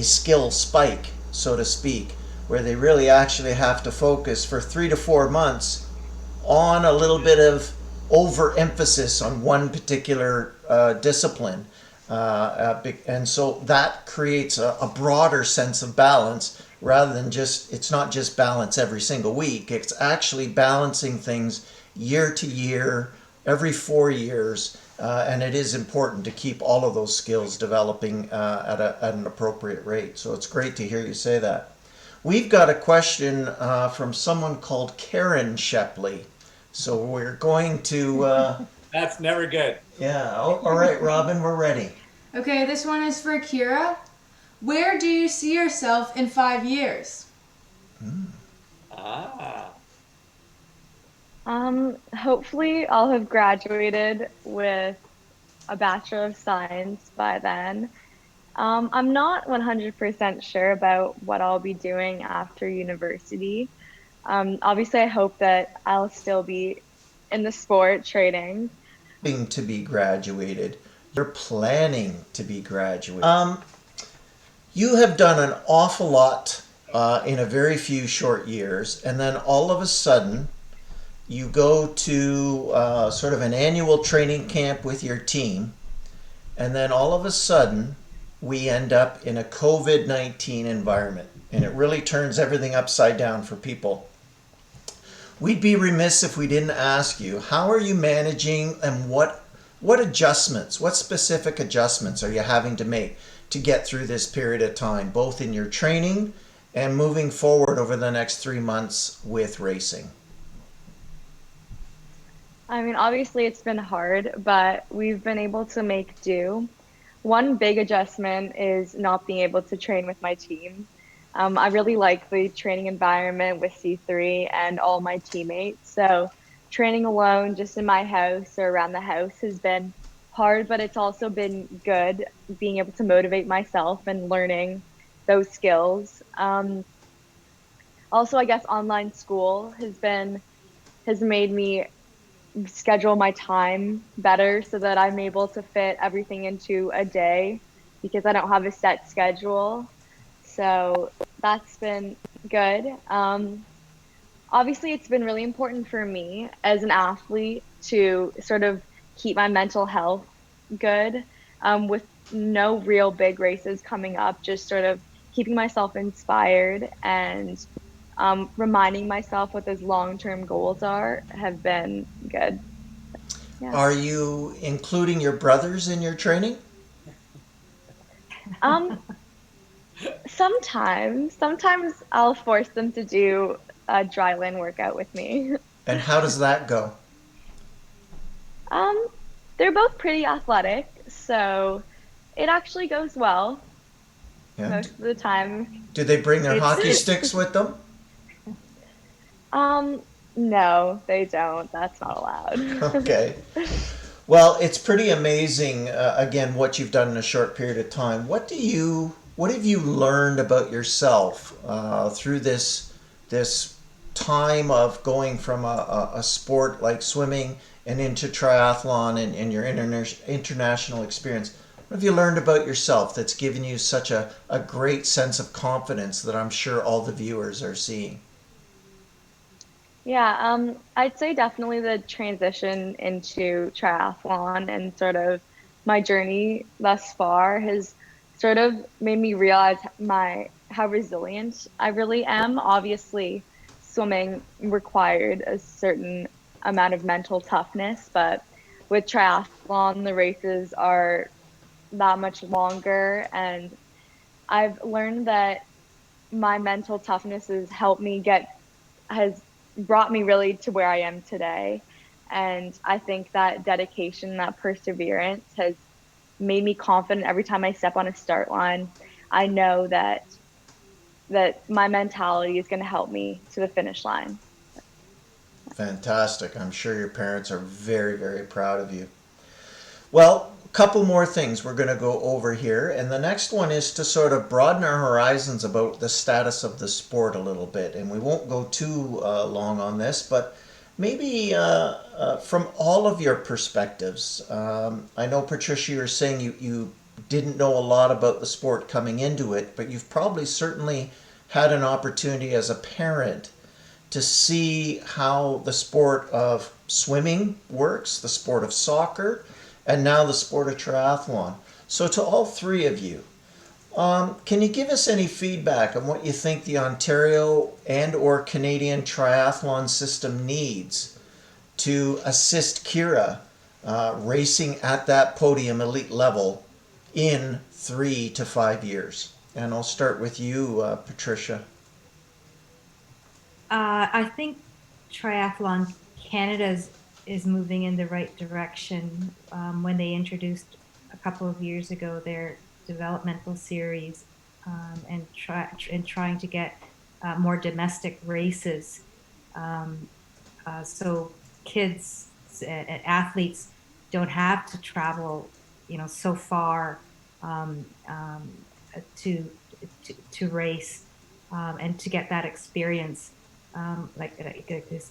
skill spike, so to speak, where they really actually have to focus for 3 to 4 months on a little bit of overemphasis on one particular discipline. And so that creates a broader sense of balance rather than it's not just balance every single week. It's actually balancing things year to year, every 4 years. And it is important to keep all of those skills developing at an appropriate rate. So it's great to hear you say that. We've got a question from someone called Barrie Shepley. So we're going to... That's never good. Yeah. All right, Robin, we're ready. Okay, this one is for Kira. Where do you see yourself in 5 years? Hopefully I'll have graduated with a Bachelor of Science by then. I'm not 100% sure about what I'll be doing after university. Obviously, I hope that I'll still be in the sport training. to be graduated. You're planning to be graduated. You have done an awful lot in a very few short years, and then all of a sudden, you go to sort of an annual training camp with your team, and then all of a sudden, we end up in a COVID-19 environment, and it really turns everything upside down for people. We'd be remiss if we didn't ask you, how are you managing, and what adjustments, what specific adjustments are you having to make to get through this period of time, both in your training and moving forward over the next 3 months with racing? I mean, obviously it's been hard, but we've been able to make do. One big adjustment is not being able to train with my team. I really like the training environment with C3 and all my teammates. So training alone just in my house or around the house has been hard, but it's also been good being able to motivate myself and learning those skills. Also, I guess online school has made me schedule my time better so that I'm able to fit everything into a day because I don't have a set schedule. So that's been good. Obviously, it's been really important for me as an athlete to sort of keep my mental health good with no real big races coming up, just sort of keeping myself inspired and reminding myself what those long-term goals are have been good. Yeah. Are you including your brothers in your training? Um, sometimes I'll force them to do a dryland workout with me. And how does that go? Um, they're both pretty athletic, so it actually goes well Yeah. most of the time. Do they bring their It's hockey sticks with them? Um, no, they don't. That's not allowed. Okay. Well, it's pretty amazing, again, what you've done in a short period of time. What have you learned about yourself through this time of going from a sport like swimming and into triathlon and your international experience? What have you learned about yourself that's given you such a great sense of confidence that I'm sure all the viewers are seeing? Yeah, I'd say definitely the transition into triathlon and sort of my journey thus far has sort of made me realize my how resilient I really am. Obviously, swimming required a certain amount of mental toughness, but with triathlon, the races are that much longer, and I've learned that my mental toughness has brought me really to where I am today. And I think that dedication, that perseverance has made me confident every time I step on a start line. I know that my mentality is going to help me to the finish line. Fantastic. I'm sure your parents are very, very proud of you. Well, a couple more things we're going to go over here. And the next one is to sort of broaden our horizons about the status of the sport a little bit. And we won't go too long on this, but maybe from all of your perspectives. I know, Patricia, you were saying you didn't know a lot about the sport coming into it, but you've probably certainly had an opportunity as a parent to see how the sport of swimming works, the sport of soccer, and now the sport of triathlon. So to all three of you, can you give us any feedback on what you think the Ontario and or Canadian triathlon system needs to assist Kira racing at that podium elite level in 3 to 5 years? And I'll start with you, Patricia. I think Triathlon Canada is moving in the right direction. When they introduced a couple of years ago their developmental series and trying to get more domestic races, so kids and athletes don't have to travel, so far um, um, to, to race and to get that experience. Like we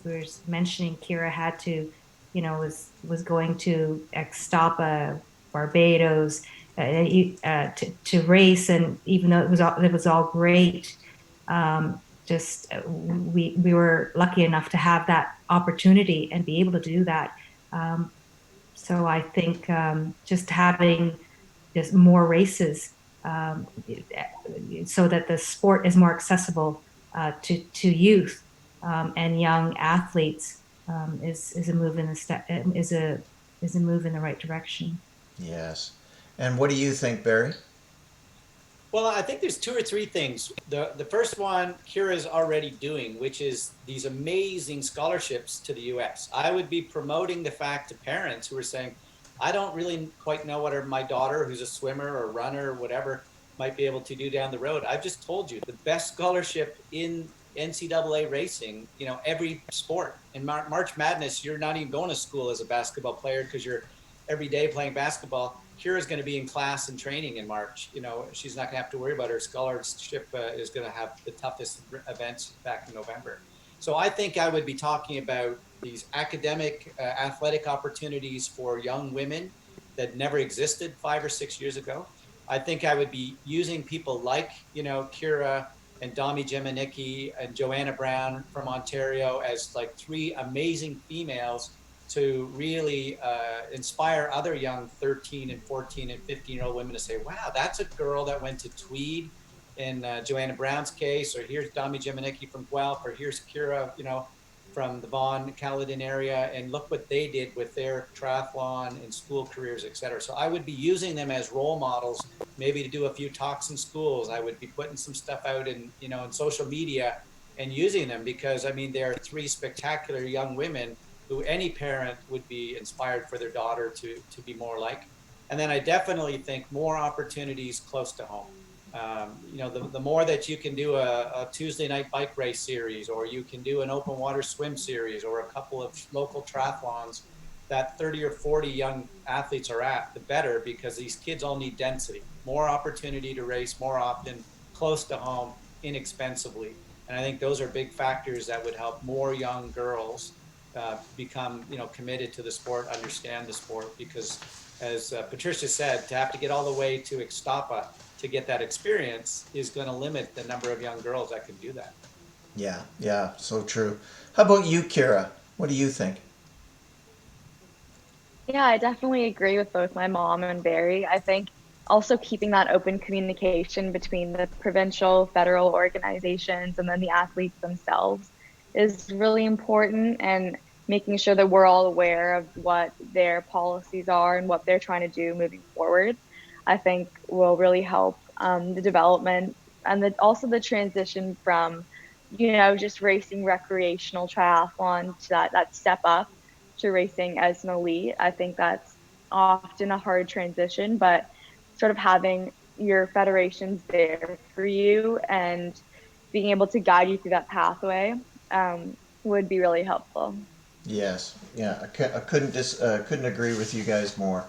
were mentioning, Kira had to was going to Extapa, Barbados, to race, and even though it was all great, just we were lucky enough to have that opportunity and be able to do that. So I think just having just more races, so that the sport is more accessible to youth and young athletes, is a move in the is a move in the right direction. Yes. And what do you think, Barry? Well, I think there's two or three things. The first one Kira's already doing, which is these amazing scholarships to the US. I would be promoting the fact to parents who are saying, I don't really quite know what my daughter, who's a swimmer or runner or whatever, might be able to do down the road. I've just told you the best scholarship in NCAA racing, every sport. In March Madness, you're not even going to school as a basketball player because you're every day playing basketball. Kira's going to be in class and training in March. She's not going to have to worry about her scholarship. Is going to have the toughest events back in November. So I think I would be talking about these academic, athletic opportunities for young women that never existed 5 or 6 years ago. I think I would be using people like, Kira and Dami Jemanicki and Joanna Brown from Ontario as like three amazing females to really inspire other young 13 and 14 and 15-year-old women to say, wow, that's a girl that went to Tweed in Joanna Brown's case, or here's Dami Jemanicki from Guelph, or here's Kira, from the Vaughan Caledon area, and look what they did with their triathlon and school careers, et cetera. So I would be using them as role models, maybe to do a few talks in schools. I would be putting some stuff out in social media and using them because, there are three spectacular young women who any parent would be inspired for their daughter to be more like. And then I definitely think more opportunities close to home. The more that you can do a Tuesday night bike race series, or you can do an open water swim series, or a couple of local triathlons that 30 or 40 young athletes are at, the better, because these kids all need density, more opportunity to race more often, close to home, inexpensively. And I think those are big factors that would help more young girls become committed to the sport, understand the sport, because as Patricia said, to have to get all the way to Ixtapa to get that experience is going to limit the number of young girls that can do that. Yeah, so true. How about you, Kira? What do you think? Yeah, I definitely agree with both my mom and Barry. I think also keeping that open communication between the provincial, federal organizations and then the athletes themselves is really important, and making sure that we're all aware of what their policies are and what they're trying to do moving forward, I think will really help the development and also the transition from, just racing recreational triathlon to that step up to racing as an elite. I think that's often a hard transition, but sort of having your federations there for you and being able to guide you through that pathway would be really helpful. Yes, yeah, I couldn't agree with you guys more.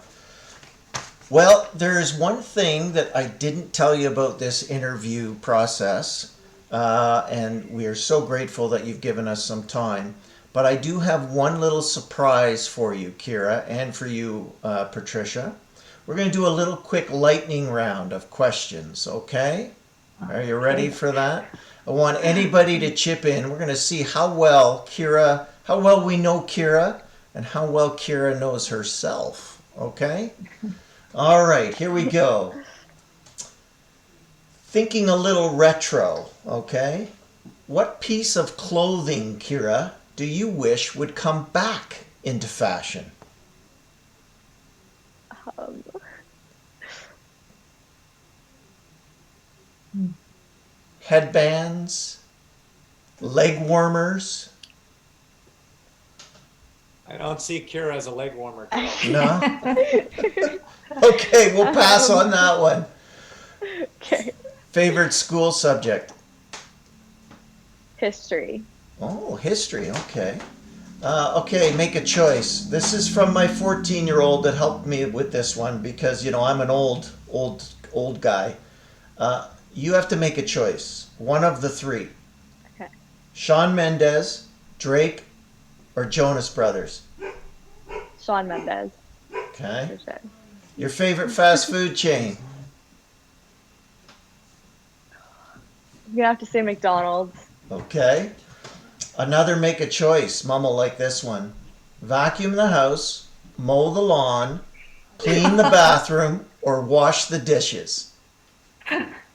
Well, there's one thing that I didn't tell you about this interview process, and we are so grateful that you've given us some time. But I do have one little surprise for you, Kira, and for you, Patricia. We're going to do a little quick lightning round of questions, okay? Are you ready for that? I want anybody to chip in. We're going to see how well we know Kira, and how well Kira knows herself, okay? All right, here we go. Thinking a little retro, okay? What piece of clothing, Kira, do you wish would come back into fashion? Headbands? Leg warmers? I don't see Kira as a leg warmer. No? Okay, we'll pass on that one. Okay. Favorite school subject? History. Oh, history, okay. Okay, make a choice. This is from my 14-year-old that helped me with this one because, I'm an old guy. You have to make a choice. One of the three. Okay. Shawn Mendes, Drake, or Jonas Brothers? Shawn Mendes, Okay. for sure. Your favorite fast food chain? You're gonna have to say McDonald's. Okay. Another make a choice. Mom will like this one. Vacuum the house, mow the lawn, clean the bathroom, or wash the dishes.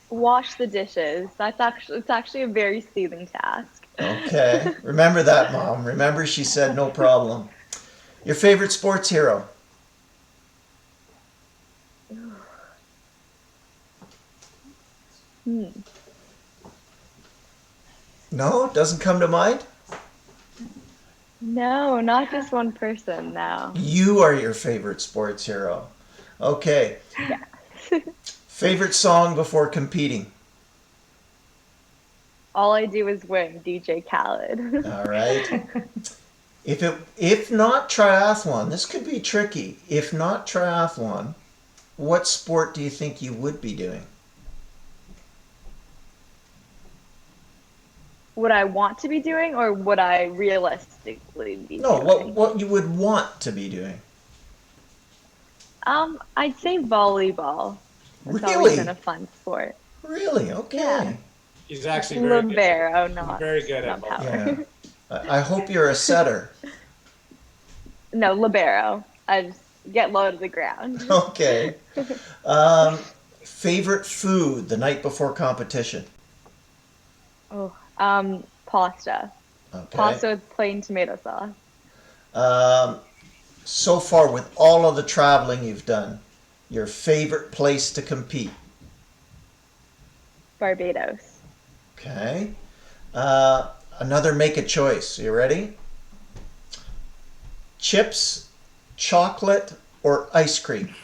Wash the dishes. It's actually a very soothing task. Okay. Remember that, Mom. Remember she said no problem. Your favorite sports hero? No? Doesn't come to mind? No, not just one person. No. You are your favorite sports hero. Okay. Favorite song before competing? All I do is win. DJ Khaled. All right. If not triathlon, this could be tricky. If not triathlon, what sport do you think you would be doing? Would I want to be doing, or would I realistically be No, doing? what you would want to be doing. I'd say volleyball. It's always Really? been a fun sport. Really? Okay. Yeah. He's actually very good. Libero, not Very good at power. Yeah. I hope you're a setter. No, libero. I just get low to the ground. Okay. Favorite food the night before competition? Oh, pasta. Okay. Pasta with plain tomato sauce. So far, with all of the traveling you've done, your favorite place to compete? Barbados. Okay. Another make a choice. You ready? Chips, chocolate, or ice cream?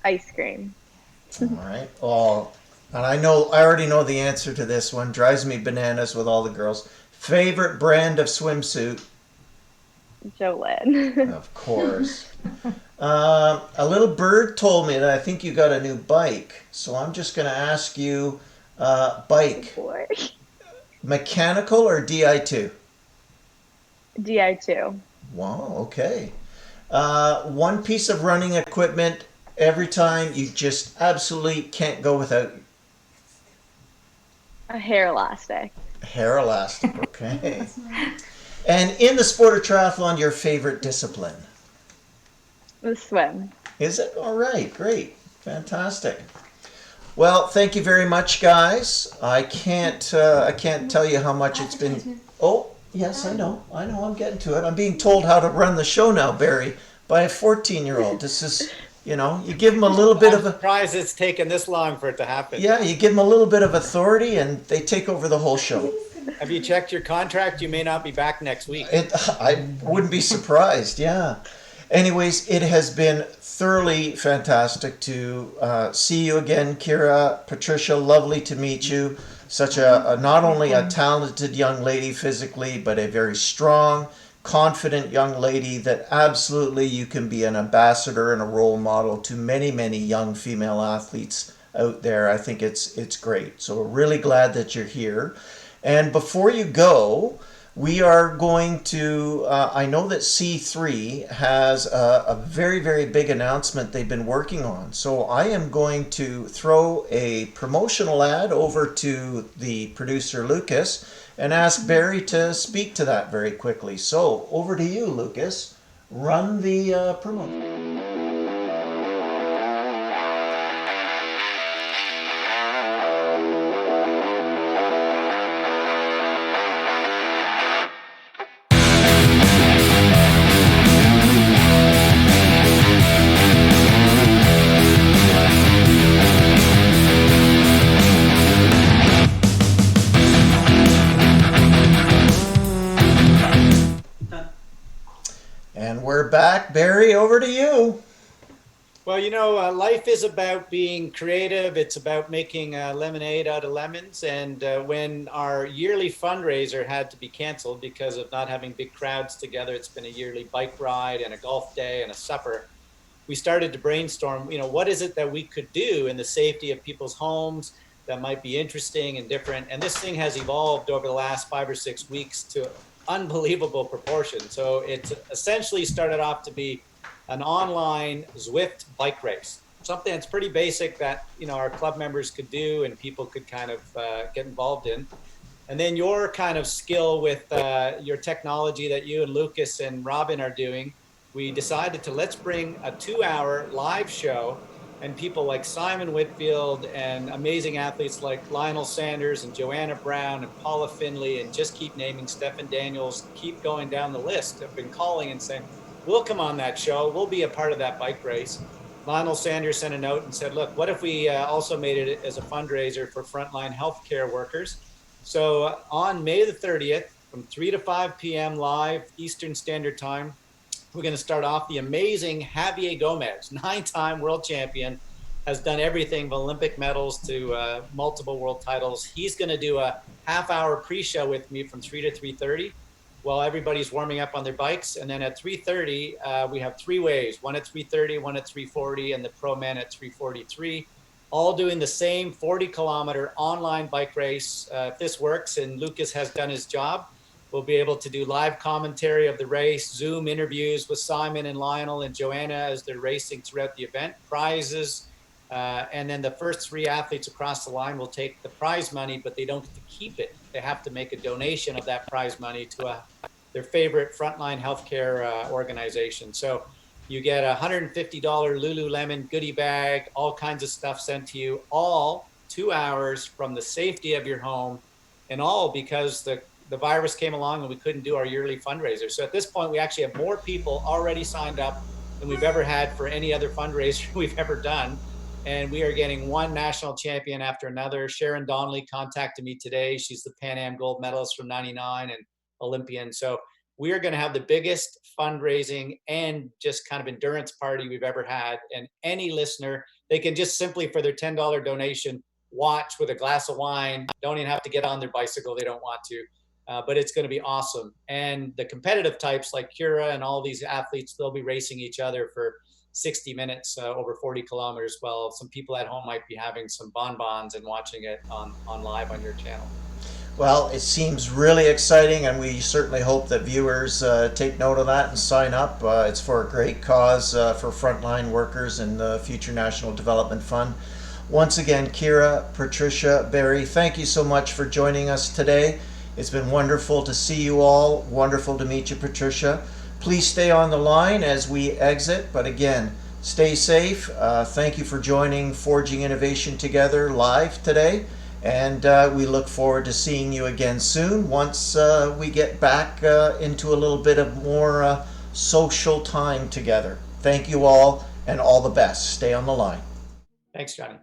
Ice cream. All right. Oh, and I already know the answer to this one. Drives me bananas with all the girls. Favorite brand of swimsuit? Jolene. Of course. A little bird told me that I think you got a new bike. So I'm just going to ask you, bike, Boy. mechanical or Di2? Di2. Wow, okay. One piece of running equipment every time you just absolutely can't go without. A hair elastic. Hair elastic, okay. And in the sport of triathlon, your favorite discipline? The swim. Is it? All right, great, fantastic. Well, thank you very much, guys. I can't tell you how much it's been. Oh, yes, I know, I'm getting to it. I'm being told how to run the show now, Barrie, by a 14-year-old. This is, you give them a little bit I'm of a. surprised it's taken this long for it to happen. Yeah, you give them a little bit of authority, and they take over the whole show. Have you checked your contract? You may not be back next week. I wouldn't be surprised. Yeah. Anyways, it has been thoroughly fantastic to see you again, Kira, Patricia. Lovely to meet you. Such a not only a talented young lady physically, but a very strong, confident young lady that absolutely you can be an ambassador and a role model to many, many young female athletes out there. I think it's great. So we're really glad that you're here. And before you go, we are going to, I know that C3 has a very, very big announcement they've been working on. So I am going to throw a promotional ad over to the producer, Lucas, and ask Barrie to speak to that very quickly. So over to you, Lucas. Run the promotion. And we're back. Barrie, over to you. Well, life is about being creative. It's about making lemonade out of lemons. And when our yearly fundraiser had to be canceled because of not having big crowds together, it's been a yearly bike ride and a golf day and a supper. We started to brainstorm, what is it that we could do in the safety of people's homes that might be interesting and different. And this thing has evolved over the last 5 or 6 weeks to unbelievable proportion. So it essentially started off to be an online Zwift bike race, something that's pretty basic that, you know, our club members could do and people could kind of get involved in. And then your kind of skill with your technology that you and Lucas and Robin are doing, we decided to let's bring a 2-hour live show, and people like Simon Whitfield and amazing athletes like Lionel Sanders and Joanna Brown and Paula Finley, and just keep naming Stephen Daniels, keep going down the list, have been calling and saying, we'll come on that show. We'll be a part of that bike race. Lionel Sanders sent a note and said, look, what if we also made it as a fundraiser for frontline healthcare workers? So on May the 30th, from 3 to 5 p.m. live Eastern Standard Time, we're going to start off the amazing Javier Gomez, 9-time world champion, has done everything from Olympic medals to multiple world titles. He's going to do a half-hour pre-show with me from 3 to 3:30 while everybody's warming up on their bikes. And then at 3:30, we have 3 waves, one at 3:30, one at 3:40, and the pro men at 3:43. All doing the same 40-kilometer online bike race. If this works and Lucas has done his job, we'll be able to do live commentary of the race, Zoom interviews with Simon and Lionel and Joanna as they're racing throughout the event, prizes. And then the first 3 athletes across the line will take the prize money, but they don't get to keep it. They have to make a donation of that prize money to their favorite frontline healthcare organization. So you get a $150 Lululemon goodie bag, all kinds of stuff sent to you, all 2 hours from the safety of your home, and all because the virus came along and we couldn't do our yearly fundraiser. So at this point, we actually have more people already signed up than we've ever had for any other fundraiser we've ever done. And we are getting one national champion after another. Sharon Donnelly contacted me today. She's the Pan Am gold medalist from '99 and Olympian. So we are going to have the biggest fundraising and just kind of endurance party we've ever had. And any listener, they can just simply for their $10 donation, watch with a glass of wine. Don't even have to get on their bicycle. They don't want to. But it's going to be awesome. And the competitive types like Kira and all these athletes, they'll be racing each other for 60 minutes over 40 kilometers. Well, some people at home might be having some bonbons and watching it on live on your channel. Well, it seems really exciting, and we certainly hope that viewers take note of that and sign up. It's for a great cause for frontline workers and the Future National Development Fund. Once again, Kira, Patricia, Barrie, thank you so much for joining us today. It's been wonderful to see you all. Wonderful to meet you, Patricia. Please stay on the line as we exit, but again, stay safe. Thank you for joining Forging Innovation Together live today. And we look forward to seeing you again soon once we get back into a little bit of more social time together. Thank you all, and all the best. Stay on the line. Thanks, Johnny.